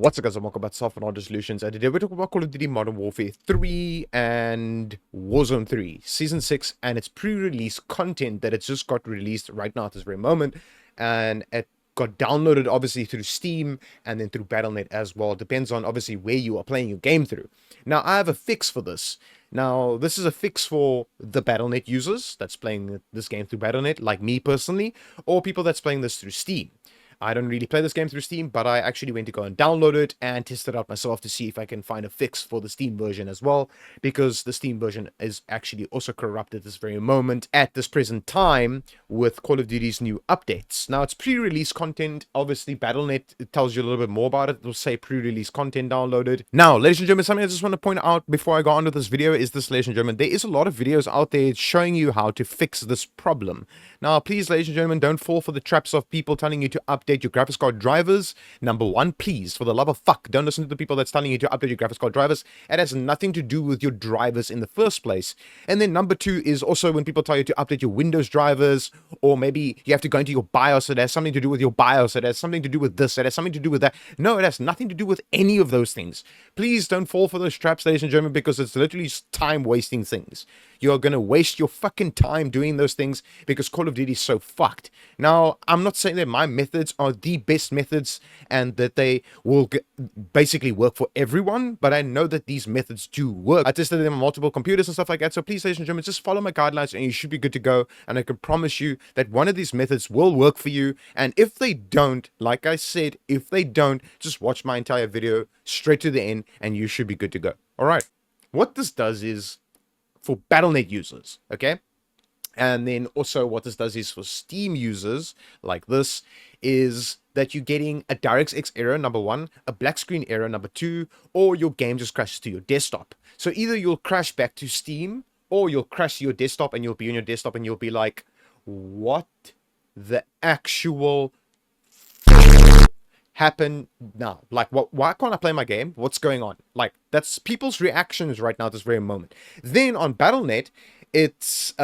What's up guys, and welcome back to Soft and Hard Solutions, and today we're talking about Call of Duty Modern Warfare 3 and Warzone 3 Season 6 and its pre-release content that it's just got released right now at this very moment, and it got downloaded obviously through Steam and then through Battle.net as well. Depends on obviously where you are playing your game through. Now I have a fix for this. Now this is a fix for the Battle.net users that's playing this game through Battle.net, like me personally, or people that's playing this through Steam. I don't really play this game through Steam, but I actually went to go and download it and test it out myself to see if I can find a fix for the Steam version as well, because the Steam version is actually also corrupted this very moment at this present time with Call of Duty's new updates. Now it's pre-release content. Obviously Battle.net, it tells you a little bit more about it. It'll say pre-release content downloaded. Now, ladies and gentlemen, something I just want to point out before I go on to this video is this, ladies and gentlemen, there is a lot of videos out there showing you how to fix this problem. Now, please, ladies and gentlemen, don't fall for the traps of people telling you to update your graphics card drivers. Number one, please, for the love of fuck, don't listen to the people that's telling you to update your graphics card drivers. It has nothing to do with your drivers in the first place. And then number two is also when people tell you to update your Windows drivers, or maybe you have to go into your BIOS. It has something to do with your BIOS. It has something to do with this. It has something to do with that. No, it has nothing to do with any of those things. Please don't fall for those traps, ladies and gentlemen, because it's literally time-wasting things. You're going to waste your fucking time doing those things because Call of Duty is so fucked. Now, I'm not saying that my methods are the best methods and that they will basically work for everyone, but I know that these methods do work. I tested them on multiple computers and stuff like that, so please, ladies and gentlemen, just follow my guidelines and you should be good to go. And I can promise you that one of these methods will work for you. And if they don't, like I said, if they don't, just watch my entire video straight to the end and you should be good to go. All right. What this does is for Battle.net users, okay? And then also what this does is for Steam users like this is that you're getting a DirectX error, number one, a black screen error, number two, or your game just crashes to your desktop. So either you'll crash back to Steam or you'll crash to your desktop and you'll be on your desktop and you'll be like, what the actual happen now? Like, why can't I play my game? What's going on? Like, that's people's reactions right now at this very moment. Then on Battle.net, it's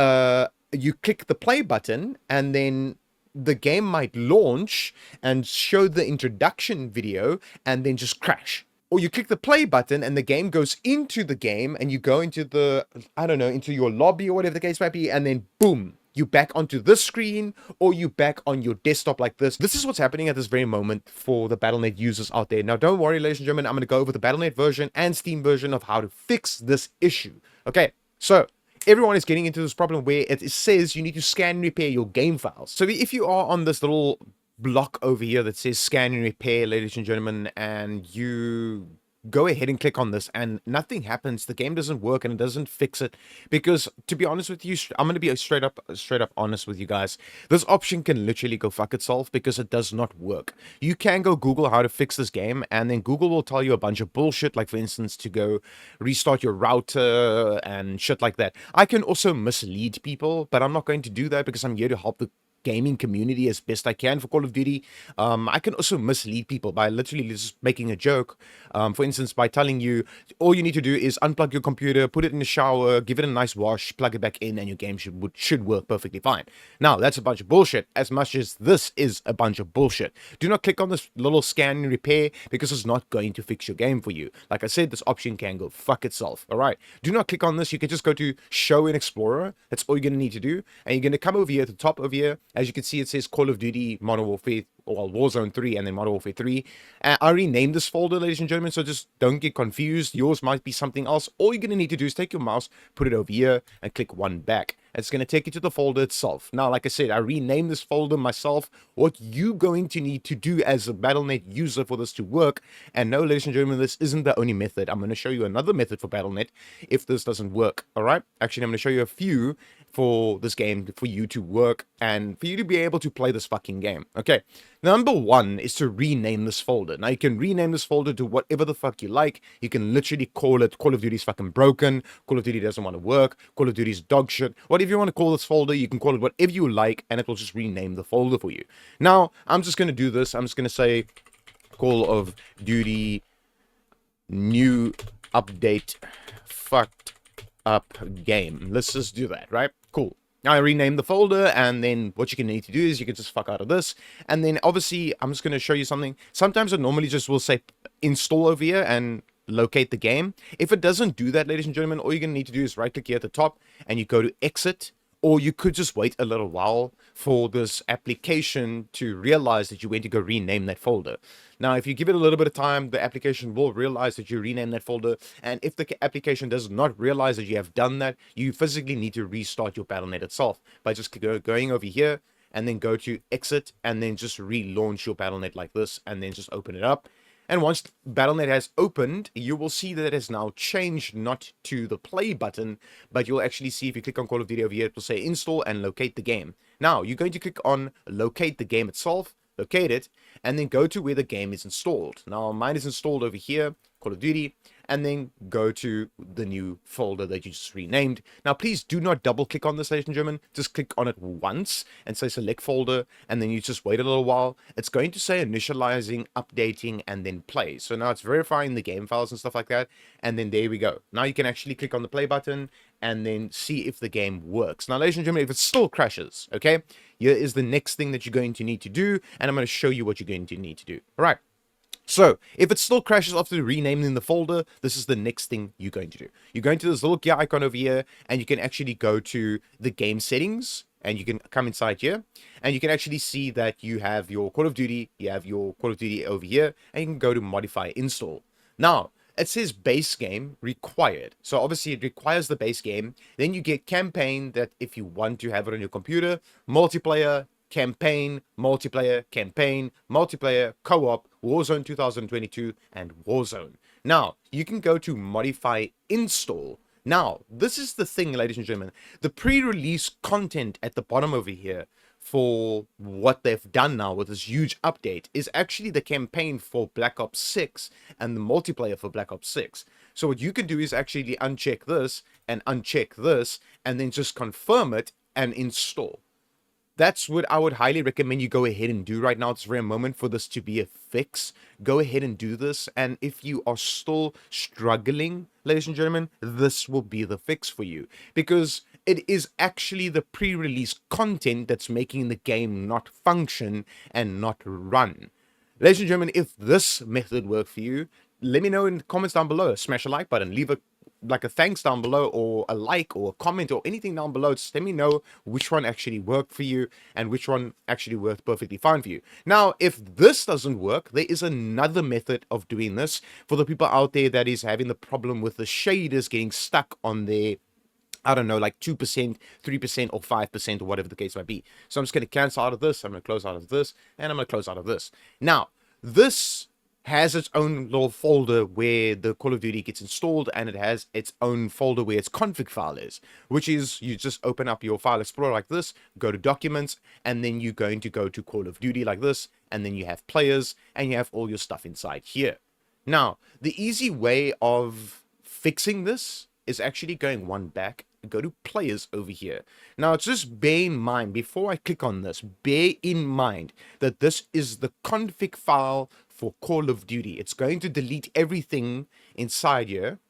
you click the play button and then the game might launch and show the introduction video and then just crash. Or you click the play button and the game goes into the game and you go into the, I don't know, into your lobby or whatever the case might be, and then boom, you back onto this screen or you back on your desktop like this. This is what's happening at this very moment for the Battle.net users out there. Now, don't worry, ladies and gentlemen, I'm going to go over the Battle.net version and Steam version of how to fix this issue. Okay, so everyone is getting into this problem where it says you need to scan and repair your game files. So if you are on this little block over here that says scan and repair, ladies and gentlemen, and you go ahead and click on this and nothing happens, the game doesn't work and it doesn't fix it, because to be honest with you, I'm going to be straight up honest with you guys, this option can literally go fuck itself because it does not work. You can go Google how to fix this game and then Google will tell you a bunch of bullshit, like for instance to go restart your router and shit like that. I can also mislead people, but I'm not going to do that because I'm here to help the gaming community as best I can for Call of Duty. I can also mislead people by literally just making a joke. For instance, by telling you all you need to do is unplug your computer, put it in the shower, give it a nice wash, plug it back in, and your game should work perfectly fine. Now, that's a bunch of bullshit, as much as this is a bunch of bullshit. Do not click on this little scan and repair because it's not going to fix your game for you. Like I said, this option can go fuck itself. All right. Do not click on this. You can just go to Show in Explorer. That's all you're going to need to do. And you're going to come over here at the top over here. As you can see, it says Call of Duty Modern Warfare, or Warzone 3 and then Modern Warfare 3. I renamed this folder, ladies and gentlemen, so just don't get confused. Yours might be something else. All you're going to need to do is take your mouse, put it over here, and click one back. It's going to take you to the folder itself. Now, like I said, I renamed this folder myself. What you're going to need to do as a Battle.net user for this to work, and no, ladies and gentlemen, this isn't the only method. I'm going to show you another method for Battle.net if this doesn't work, all right? Actually, I'm going to show you a few for this game for you to work and for you to be able to play this fucking game. Okay, number one is to rename this folder. Now, you can rename this folder to whatever the fuck you like. You can literally call it Call of Duty's fucking broken, Call of Duty doesn't want to work, Call of Duty's dog shit. Whatever you want to call this folder, you can call it whatever you like, and it will just rename the folder for you. Now, I'm just going to do this. I'm just going to say Call of Duty new update fucked up game. Let's just do that, right? Cool. I rename the folder, and then what you can need to do is you can just fuck out of this. And then obviously, I'm just going to show you something. Sometimes it normally just will say install over here and locate the game. If it doesn't do that, ladies and gentlemen, all you're going to need to do is right click here at the top and you go to exit. Or you could just wait a little while for this application to realize that you went to go rename that folder. Now, if you give it a little bit of time, the application will realize that you rename that folder. And if the application does not realize that you have done that, you physically need to restart your Battle.net itself by just going over here and then go to exit and then just relaunch your Battle.net like this and then just open it up. And once Battle.net has opened, you will see that it has now changed not to the play button, but you'll actually see if you click on Call of Duty over here, it will say install and locate the game. Now, you're going to click on locate the game itself, locate it, and then go to where the game is installed. Now, mine is installed over here, Call of Duty, and then go to the new folder that you just renamed. Now, please do not double click on this, ladies and gentlemen. Just click on it once and say select folder, and then you just wait a little while. It's going to say initializing, updating, and then play. So now it's verifying the game files and stuff like that, and then there we go. Now you can actually click on the play button and then see if the game works. Now, ladies and gentlemen, if it still crashes, okay, here is the next thing that you're going to need to do, and I'm going to show you what you're going to need to do. All right. So, if it still crashes after renaming the folder, this is the next thing you're going to do. You're going to this little gear icon over here, and you can actually go to the game settings, and you can come inside here, and you can actually see that you have your Call of Duty, over here, and you can go to modify install. Now, it says base game required. So obviously it requires the base game. Then you get campaign, that if you want to have it on your computer, multiplayer, campaign, multiplayer, co-op, Warzone 2022, and Warzone. Now, you can go to modify install. Now, this is the thing, ladies and gentlemen. The pre-release content at the bottom over here for what they've done now with this huge update is actually the campaign for Black Ops 6 and the multiplayer for Black Ops 6. So what you can do is actually uncheck this and uncheck this and then just confirm it and install. That's what I would highly recommend you go ahead and do right now. It's a rare moment for this to be a fix. Go ahead and do this. And if you are still struggling, ladies and gentlemen, this will be the fix for you. Because it is actually the pre-release content that's making the game not function and not run. Ladies and gentlemen, if this method worked for you, let me know in the comments down below. Smash a like button, leave a thanks down below, or a like or a comment or anything down below. Just let me know which one actually worked for you and which one actually worked perfectly fine for you. Now, if this doesn't work, there is another method of doing this for the people out there that is having the problem with the shaders getting stuck on their, I don't know, like 2%, 3%, or 5%, or whatever the case might be. So I'm just going to cancel out of this, I'm going to close out of this, and I'm going to close out of this. Now, this has its own little folder where the Call of Duty gets installed, and it has its own folder where its config file is, which is you just open up your file explorer like this, go to documents, and then you're going to go to Call of Duty like this, and then you have players, and you have all your stuff inside here. Now, the easy way of fixing this is actually going one back, go to players over here. Now, just bear in mind, before I click on this, bear in mind that this is the config file for Call of Duty. It's going to delete everything inside here,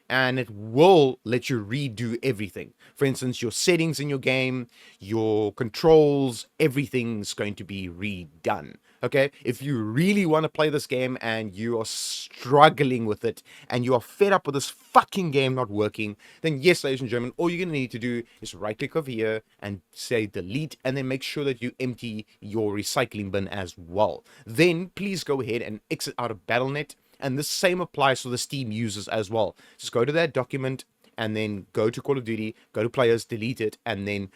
and it will let you redo everything. For instance, your settings in your game, your controls, everything's going to be redone. Okay, if you really want to play this game and you are struggling with it and you are fed up with this fucking game not working, then yes, ladies and gentlemen, all you're going to need to do is right click over here and say delete, and then make sure that you empty your recycling bin as well. Then please go ahead and exit out of Battle.net, and the same applies for the Steam users as well. Just go to that document and then go to Call of Duty, go to players, delete it, and then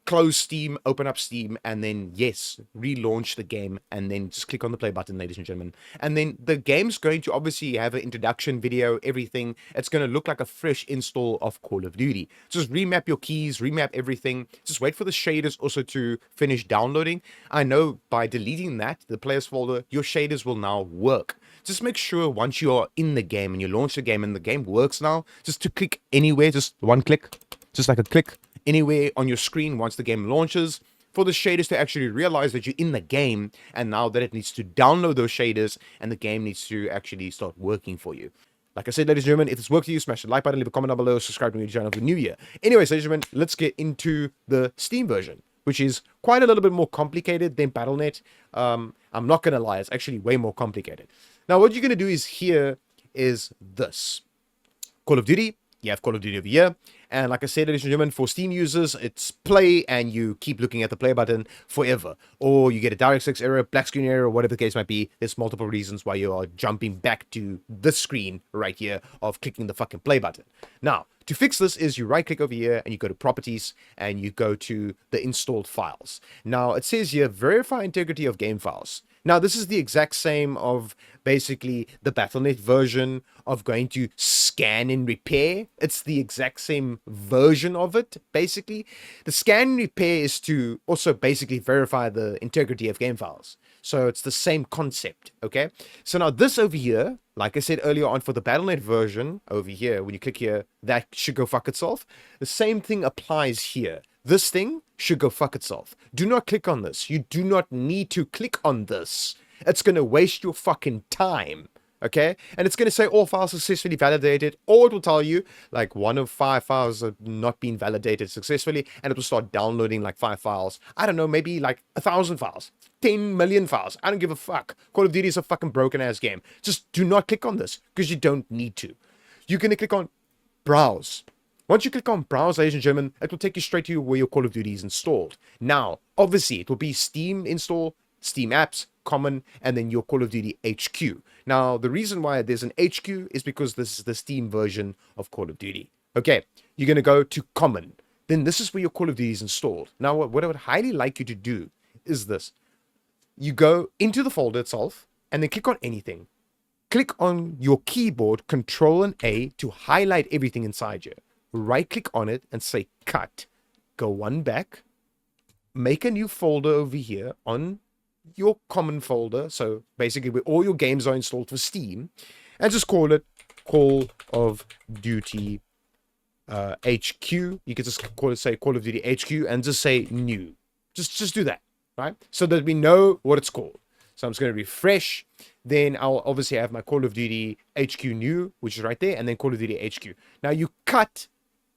close Steam, open up Steam, and then yes, relaunch the game, and then just click on the play button, ladies and gentlemen. And then the game's going to obviously have an introduction video, everything. It's going to look like a fresh install of Call of Duty. Just remap your keys, remap everything. Just wait for the shaders also to finish downloading. I know by deleting that, the players folder, your shaders will now work. Just make sure once you are in the game and you launch the game and the game works now, just to click anywhere, just one click, just like a click, anywhere on your screen once the game launches, for the shaders to actually realize that you're in the game, and now that it needs to download those shaders and the game needs to actually start working for you. Like I said, ladies and gentlemen, if it's worked for you, smash the like button, leave a comment down below, subscribe to my channel for the new year. Anyways, ladies and gentlemen, let's get into the Steam version, which is quite a little bit more complicated than Battle.net. I'm not going to lie, it's actually way more complicated. Now, what you're going to do is here is this. Call of Duty. You have Call of Duty over here. And like I said, ladies and gentlemen, for Steam users, it's play and you keep looking at the play button forever. Or you get a DirectX error, black screen error, whatever the case might be. There's multiple reasons why you are jumping back to this screen right here of clicking the fucking play button. Now, to fix this is you right click over here and you go to properties and you go to the installed files. Now, it says here, verify integrity of game files. Now, this is the exact same of basically the Battle.net version of going to scan and repair. It's the exact same version of it, basically. The scan and repair is to also basically verify the integrity of game files. So it's the same concept, okay? So now this over here, like I said earlier on for the Battle.net version over here, when you click here, that should go fuck itself. The same thing applies here. This thing should go fuck itself. Do not click on this. You do not need to click on this. It's going to waste your fucking time. Okay? And it's going to say all files successfully validated, or it will tell you like 1 of 5 files have not been validated successfully, and it will start downloading like 5 files. I don't know, maybe like 1,000 files, 10 million files. I don't give a fuck. Call of Duty is a fucking broken ass game. Just do not click on this because you don't need to. You're going to click on browse. Once you click on browse, ladies and gentlemen, it will take you straight to where your Call of Duty is installed. Now, obviously, it will be Steam install, Steam apps, common, and then your Call of Duty HQ. Now, the reason why there's an HQ is because this is the Steam version of Call of Duty. Okay, you're going to go to common. Then this is where your Call of Duty is installed. Now, what I would highly like you to do is this. You go into the folder itself, and then click on anything. Click on your keyboard, Control and A, to highlight everything inside you. Right click on it and say cut. Go one back. Make a new folder over here on your common folder. So basically where all your games are installed for Steam. And just call it Call of Duty HQ. You can just say Call of Duty HQ and just say new. Just do that. Right? So that we know what it's called. So I'm just going to refresh. Then I'll obviously have my Call of Duty HQ new, which is right there. And then Call of Duty HQ. Now you cut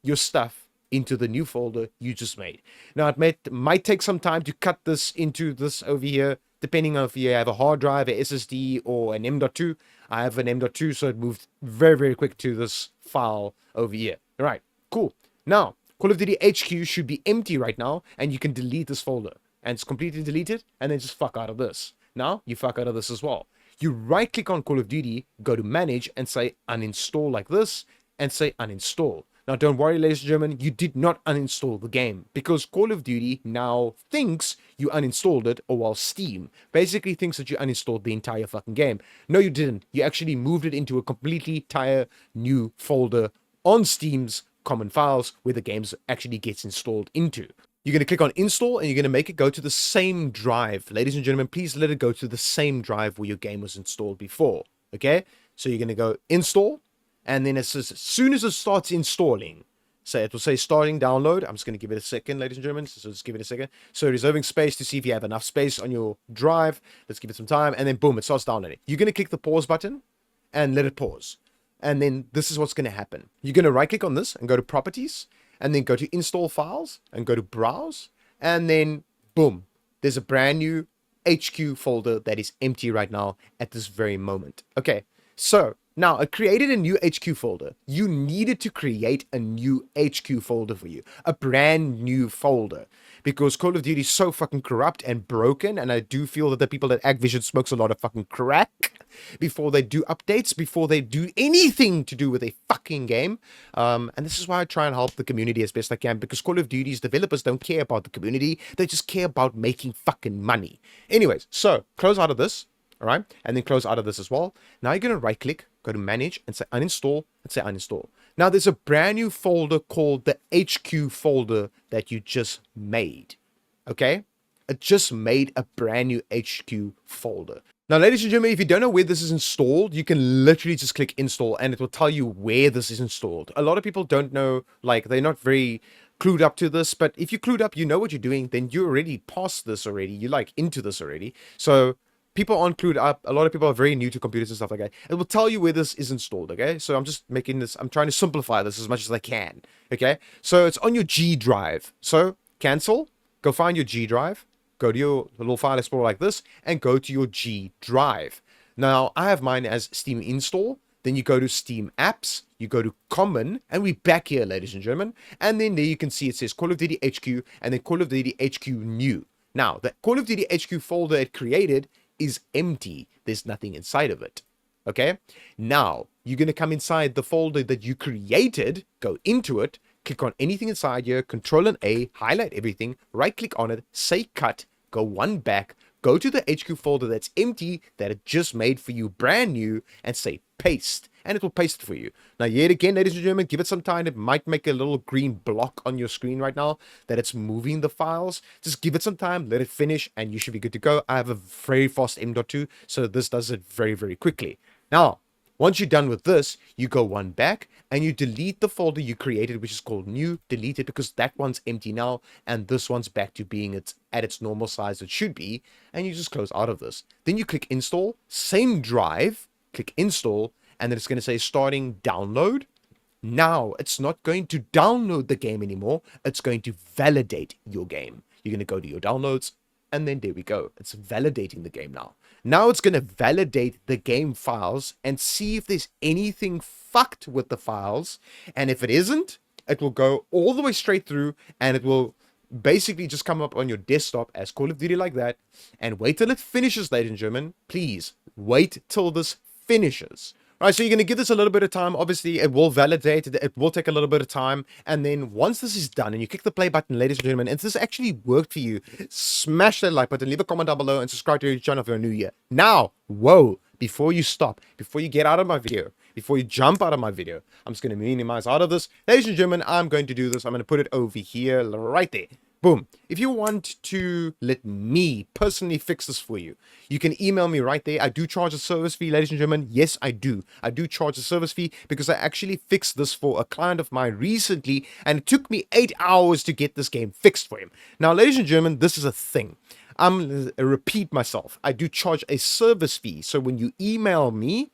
your stuff into the new folder you just made. Now, it might take some time to cut this into this over here, depending on if you have a hard drive, a SSD, or an M.2. I have an M.2, so it moved very, very quick to this file over here. All right, cool. Now, Call of Duty HQ should be empty right now, and you can delete this folder. And it's completely deleted, and then just fuck out of this. Now, you fuck out of this as well. You right-click on Call of Duty, go to Manage, and say Uninstall like this, and say Uninstall. Now, don't worry, ladies and gentlemen, you did not uninstall the game because Call of Duty now thinks you uninstalled it, or while Steam basically thinks that you uninstalled the entire fucking game. No, you didn't. You actually moved it into a completely entire new folder on Steam's common files where the games actually gets installed into. You're going to click on install and you're going to make it go to the same drive. Ladies and gentlemen, please let it go to the same drive where your game was installed before. Okay? So you're going to go install. And then as soon as it starts installing, so it will say starting download. I'm just going to give it a second, ladies and gentlemen. So just give it a second. So reserving space to see if you have enough space on your drive. Let's give it some time. And then boom, it starts downloading. You're going to click the pause button and let it pause. And then this is what's going to happen. You're going to right click on this and go to properties. And then go to install files and go to browse. And then boom, there's a brand new HQ folder that is empty right now at this very moment. Okay, so now, it created a new HQ folder. You needed to create a new HQ folder for you. A brand new folder. Because Call of Duty is so fucking corrupt and broken. And I do feel that the people at Activision smokes a lot of fucking crack before they do updates, before they do anything to do with a fucking game. And this is why I try and help the community as best I can. Because Call of Duty's developers don't care about the community. They just care about making fucking money. Anyways, so close out of this. All right, and then close out of this as well. Now you're going to right click, go to manage and say uninstall and say uninstall. Now there's a brand new folder called the HQ folder that you just made. Okay, it just made a brand new HQ folder. Now, ladies and gentlemen, if you don't know where this is installed, you can literally just click install and it will tell you where this is installed. A lot of people don't know, like they're not very clued up to this, but if you're clued up, you know what you're doing, then you're already past this already. You're like into this already. So people aren't clued up. A lot of people are very new to computers and stuff like that. It will tell you where this is installed, okay? So I'm just making this, I'm trying to simplify this as much as I can, okay? So it's on your G drive. So cancel, go find your G drive, go to your little file explorer like this, and go to your G drive. Now, I have mine as Steam install. Then you go to Steam apps, you go to common, and we're back here, ladies and gentlemen. And then there you can see it says Call of Duty HQ, and then Call of Duty HQ new. Now, the Call of Duty HQ folder it created is empty. There's nothing inside of it. Okay? Now, you're going to come inside the folder that you created, go into it, click on anything inside here, Control and A, highlight everything, right click on it, say cut, go one back, go to the HQ folder that's empty, that it just made for you brand new, and say paste, and it will paste it for you. Now, yet again, ladies and gentlemen, give it some time. It might make a little green block on your screen right now that it's moving the files. Just give it some time, let it finish, and you should be good to go. I have a very fast M.2, so this does it very, very quickly. Now, once you're done with this, you go one back and you delete the folder you created, which is called new. Delete it because that one's empty now, and this one's back to being at its normal size it should be, and you just close out of this. Then you click install, same drive, click install, and then it's going to say starting download. Now, it's not going to download the game anymore. It's going to validate your game. You're going to go to your downloads, and then there we go. It's validating the game now. Now it's going to validate the game files and see if there's anything fucked with the files. And if it isn't, it will go all the way straight through, and it will basically just come up on your desktop as Call of Duty like that. And wait till it finishes, ladies and gentlemen. Please, wait till this finishes. All right, so you're going to give this a little bit of time. Obviously, it will validate. It will take a little bit of time. And then once this is done and you click the play button, ladies and gentlemen, and this actually worked for you, smash that like button, leave a comment down below, and subscribe to the channel if you're new here. Now, whoa, before you stop, before you get out of my video, before you jump out of my video, I'm just going to minimize out of this. Ladies and gentlemen, I'm going to do this. I'm going to put it over here, right there. Boom. If you want to let me personally fix this for you, you can email me right there. I do charge a service fee, ladies and gentlemen. Yes, I do. I do charge a service fee because I actually fixed this for a client of mine recently, and it took me 8 hours to get this game fixed for him. Now, ladies and gentlemen, this is a thing. I'm going to repeat myself. I do charge a service fee. So when you email me,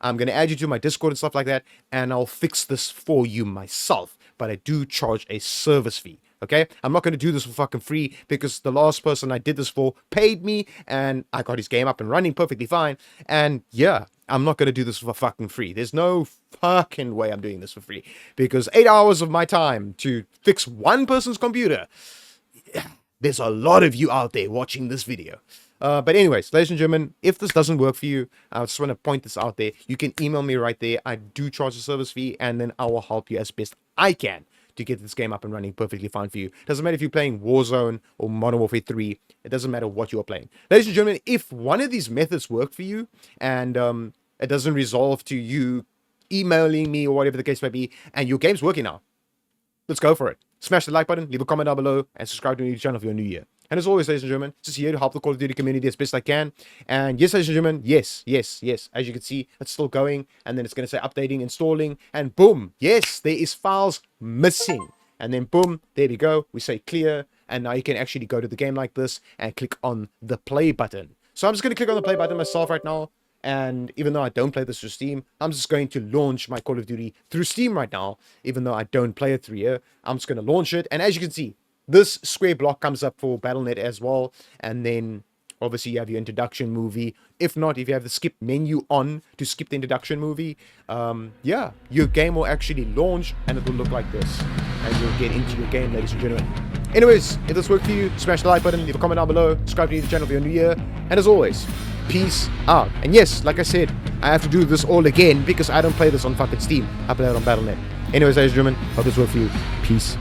I'm going to add you to my Discord and stuff like that, and I'll fix this for you myself. But I do charge a service fee. Okay, I'm not going to do this for fucking free because the last person I did this for paid me and I got his game up and running perfectly fine. And yeah, I'm not going to do this for fucking free. There's no fucking way I'm doing this for free because 8 hours of my time to fix one person's computer. There's a lot of you out there watching this video. But anyways, ladies and gentlemen, if this doesn't work for you, I just want to point this out there. You can email me right there. I do charge a service fee, and then I will help you as best I can to get this game up and running perfectly fine for you. Doesn't matter if you're playing Warzone or Modern Warfare 3. It doesn't matter what you're playing. Ladies and gentlemen, if one of these methods work for you and it doesn't resolve to you emailing me or whatever the case may be, and your game's working now, let's go for it. Smash the like button, leave a comment down below, and subscribe to the channel if you're new here. And as always, ladies and gentlemen, just here to help the Call of Duty community as best I can. And yes, ladies and gentlemen, yes. As you can see, it's still going. And then it's going to say updating, installing, and boom. Yes, there is files missing. And then boom, there we go. We say clear. And now you can actually go to the game like this and click on the play button. So I'm just going to click on the play button myself right now. And even though I don't play this through Steam, I'm just going to launch my Call of Duty through Steam right now. Even though I don't play it through here, I'm just going to launch it. And as you can see, this square block comes up for Battle.net as well. And then obviously you have your introduction movie. If not, if you have the skip menu on to skip the introduction movie, yeah, your game will actually launch and it will look like this. And you'll get into your game, ladies and gentlemen. Anyways, if this worked for you, smash the like button, leave a comment down below, subscribe to the channel if you're new here. And as always, peace out. And yes, like I said, I have to do this all again because I don't play this on fucking Steam. I play it on Battle.net. Anyways, ladies and gentlemen, hope this worked for you. Peace